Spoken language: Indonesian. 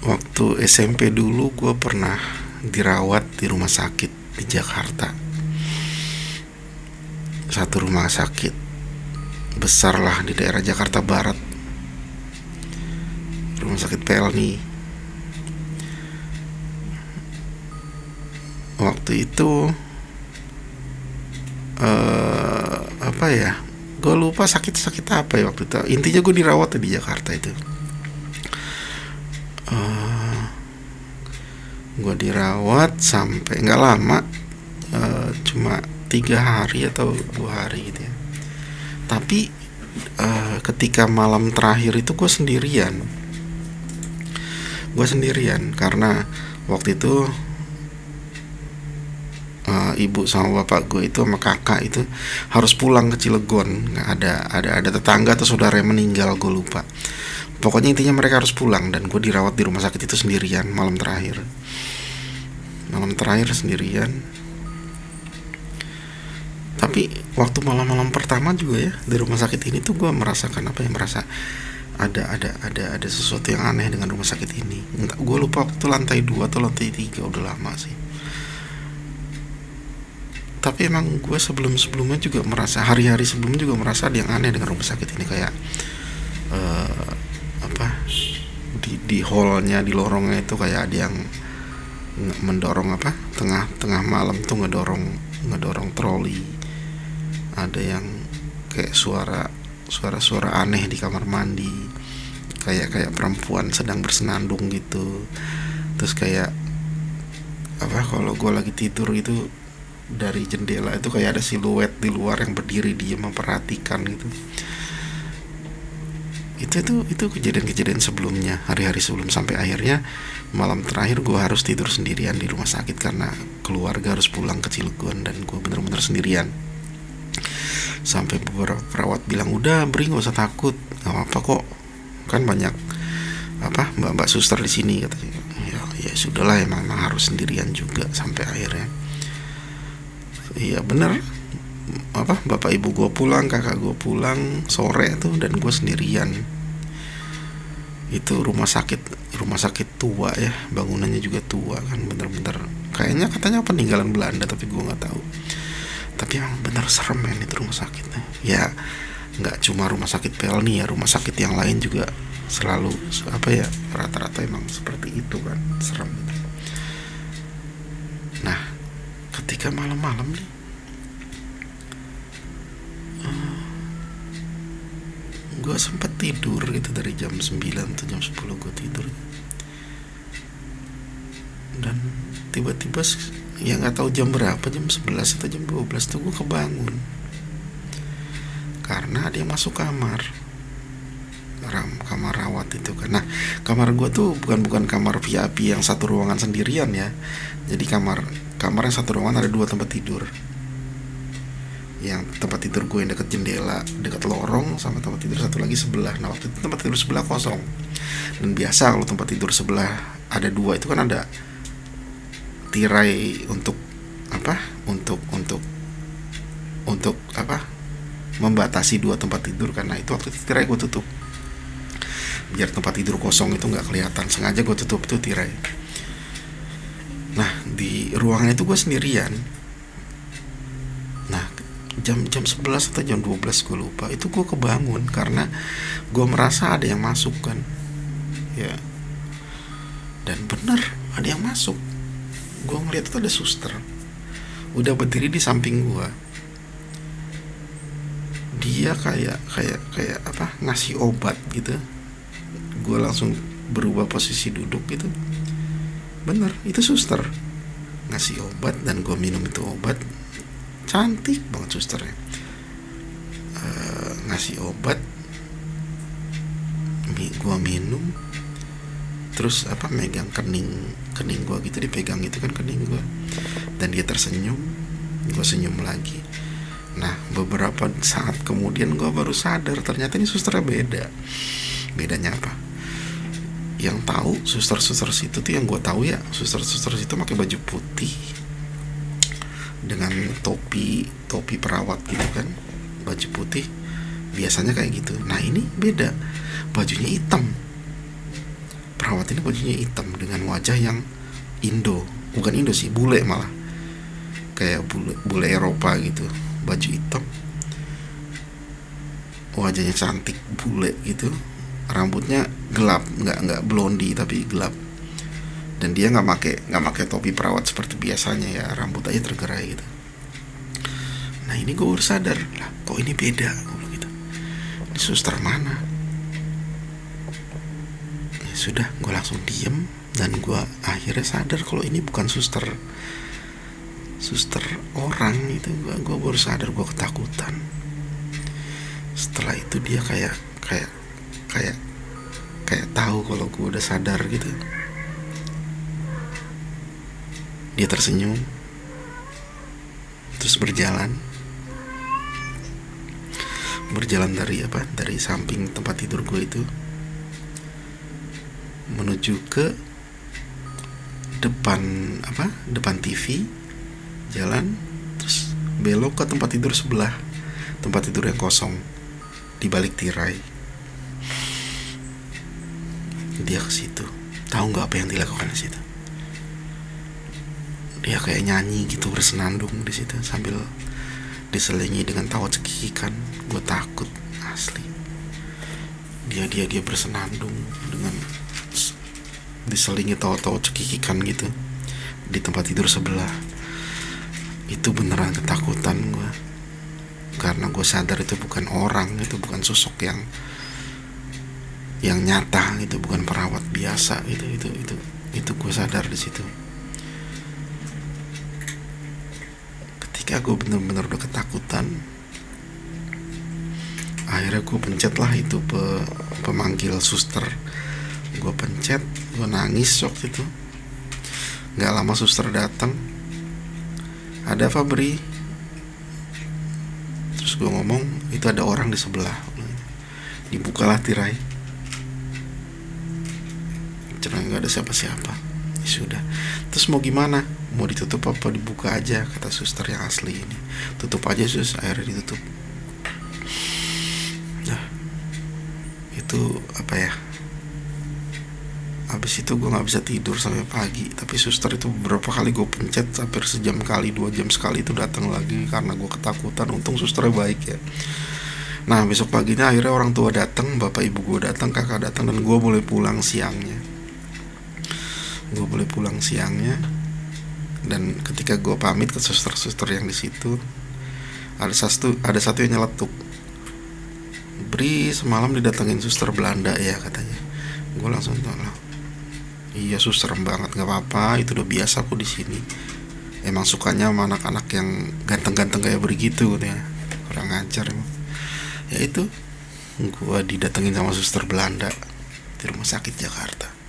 Waktu SMP dulu gue pernah dirawat di rumah sakit di Jakarta. Satu rumah sakit besar lah di daerah Jakarta Barat, rumah sakit Pelni. Waktu itu apa ya, gue lupa sakit apa ya waktu itu. Intinya gue dirawat di Jakarta itu. Gue dirawat sampai nggak lama, cuma 3 hari atau 2 hari gitu ya. Tapi ketika malam terakhir itu gue sendirian karena waktu itu ibu sama bapak gue itu sama kakak itu harus pulang ke Cilegon. Nggak ada tetangga atau saudara yang meninggal, gue lupa. Pokoknya intinya mereka harus pulang dan gue dirawat di rumah sakit itu sendirian malam terakhir sendirian. Tapi waktu malam-malam pertama juga ya di rumah sakit ini tuh gue merasakan apa ya, merasa ada sesuatu yang aneh dengan rumah sakit ini. Entah, gue lupa waktu itu lantai 2 atau lantai 3, udah lama sih. Tapi emang gue sebelumnya juga merasa, hari-hari sebelumnya juga merasa ada yang aneh dengan rumah sakit ini. Kayak eh, apa, di hallnya, di lorongnya itu kayak ada yang mendorong apa, tengah malam tuh ngedorong troli. Ada yang kayak suara aneh di kamar mandi, kayak perempuan sedang bersenandung gitu. Terus kayak apa, kalau gue lagi tidur itu dari jendela itu kayak ada siluet di luar yang berdiri dia memperhatikan gitu. Itu kejadian-kejadian sebelumnya, hari-hari sebelum, sampai akhirnya malam terakhir gue harus tidur sendirian di rumah sakit karena keluarga harus pulang ke Cilegon dan gue bener-bener sendirian. Sampai beberapa perawat bilang, udah Bri, nggak usah takut, nggak apa-apa kok, kan banyak apa mbak suster di sini, katanya. Ya sudahlah, emang harus sendirian juga sampai akhirnya. Iya bener, apa, bapak ibu gue pulang, kakak gue pulang sore tuh, dan gue sendirian. Itu rumah sakit tua ya, bangunannya juga tua kan, bener-bener kayaknya katanya peninggalan Belanda, tapi gue nggak tahu. Tapi emang bener serem men itu rumah sakitnya ya. Nggak cuma rumah sakit Pelni ya, rumah sakit yang lain juga selalu apa ya, rata-rata emang seperti itu kan, serem. Nah, ketika malam-malam nih, gue sempet tidur gitu dari jam 9 atau jam 10 gue tidur. Dan tiba-tiba ya nggak tahu jam berapa, jam 11 atau jam 12 tuh gue kebangun karena ada yang masuk kamar rawat itu kan. Nah, kamar gue tuh bukan kamar VIP yang satu ruangan sendirian ya. Jadi kamar yang satu ruangan ada 2 tempat tidur. Yang tempat tidur gue yang dekat jendela, dekat lorong, sama tempat tidur satu lagi sebelah. Nah, waktu itu tempat tidur sebelah kosong. Dan biasa kalau tempat tidur sebelah ada 2 itu kan ada tirai untuk apa? Untuk apa? Membatasi 2 tempat tidur, karena itu waktu itu tirai gue tutup. Biar tempat tidur kosong itu nggak kelihatan, sengaja gue tutup tuh tirai. Nah, di ruangan itu gue sendirian. Nah, jam 11 atau jam 12 gue lupa, itu gue kebangun karena gue merasa ada yang masuk kan ya. Dan bener ada yang masuk. Gue ngeliat itu ada suster udah berdiri di samping gue. Dia kayak apa, ngasih obat gitu. Gue langsung berubah posisi duduk gitu. Bener, itu suster ngasih obat dan gue minum itu obat. Cantik banget susternya. Ngasih obat, gue minum, terus apa, megang kening gue gitu, dipegang gitu kan kening gue, dan dia tersenyum, gue senyum lagi. Nah, beberapa saat kemudian gue baru sadar ternyata ini susternya beda. Bedanya apa? Yang tahu suster situ tuh, yang gue tahu ya, suster situ pakai baju putih dengan topi perawat gitu kan, baju putih biasanya kayak gitu. Nah, ini beda, bajunya hitam, perawat ini bajunya hitam dengan wajah yang Indo, bukan Indo sih, bule malah, kayak bule Eropa gitu, baju hitam, wajahnya cantik, bule gitu, rambutnya gelap, nggak blondi tapi gelap, dan dia nggak pakai topi perawat seperti biasanya ya, rambut aja tergerai gitu. Nah ini gue baru sadar, lah kok ini beda, gue bilang gitu, ini suster mana? Ya sudah, gue langsung diem, dan gue akhirnya sadar kalau ini bukan suster orang itu. Gue baru sadar, gue ketakutan. Setelah itu dia kayak tahu kalau gue udah sadar gitu. Dia tersenyum, terus berjalan dari samping tempat tidur gue itu menuju ke depan TV, jalan, terus belok ke tempat tidur sebelah, tempat tidur yang kosong di balik tirai. Dia ke situ. Tahu nggak apa yang dilakukan di situ? Dia kayak nyanyi gitu, bersenandung di situ sambil diselingi dengan tawa cekikikan. Gue takut asli. Dia bersenandung dengan diselingi tawa-tawa cekikikan gitu di tempat tidur sebelah. Itu beneran ketakutan gue, karena gue sadar itu bukan orang, itu bukan sosok yang nyata gitu, bukan perawat biasa gitu. Itu gue sadar di situ. Ketika gue bener-bener udah ketakutan, akhirnya gue pencet lah itu pemanggil suster. Gue pencet, gue nangis waktu itu. Gak lama suster datang. Ada apa, Bri? Terus gue ngomong, itu ada orang di sebelah. Dibukalah tirai, cuman gak ada siapa-siapa. Ya sudah, terus mau gimana? Mau ditutup apa dibuka aja? Kata suster yang asli ini. Tutup aja sus. Akhirnya ditutup. Nah, itu apa ya, habis itu gue gak bisa tidur sampai pagi. Tapi suster itu beberapa kali gue pencet, hampir sejam kali, 2 jam sekali itu datang lagi karena gue ketakutan. Untung susternya baik ya. Nah besok paginya akhirnya orang tua datang, bapak ibu gue datang, kakak datang, dan gue boleh pulang siangnya. Dan ketika gue pamit ke suster-suster yang di situ, ada satu yang nyeletuk, Bri semalam didatengin suster Belanda ya katanya. Gue langsung tolong, iya sus, serem banget. Nggak apa-apa, itu udah biasa aku di sini. Emang sukanya sama anak-anak yang ganteng-ganteng kayak begitu ya. Kurang ajar emang. Ya itu, gue didatengin sama suster Belanda di rumah sakit Jakarta.